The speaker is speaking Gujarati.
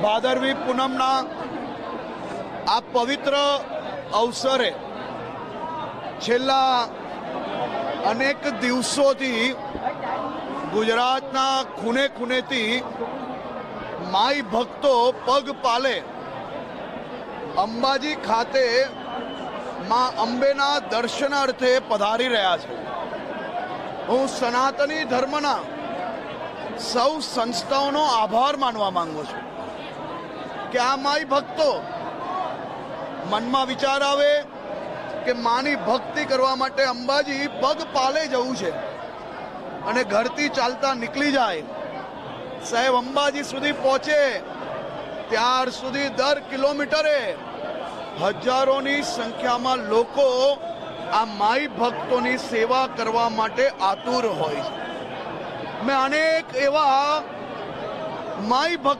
ભાદરવી પૂનમના આ પવિત્ર અવસરે છેલ્લા અનેક દિવસોથી ગુજરાતના ખૂણે ખૂણેથી માઈ ભક્તો પગપાલે અંબાજી ખાતે માં અંબેના દર્શનાર્થે પધારી રહ્યા છે। હું સનાતની ધર્મના સૌ સંસ્થાઓનો આભાર માનવા માંગુ છું કે આ માઈ ભક્તો મનમાં વિચાર આવે કે માની ભક્તિ કરવા માટે અંબાજી પગપાલે જવું છે અને ઘરથી ચાલતા નીકળી જાય, સાહેબ અંબાજી સુધી પહોંચે ત્યાર સુધી દર કિલોમીટરે હજારોની સંખ્યામાં લોકો આ માઈ ભક્તોની સેવા કરવા માટે આતુર હોય છે। મેં અનેક એવા માઈ ભક્ત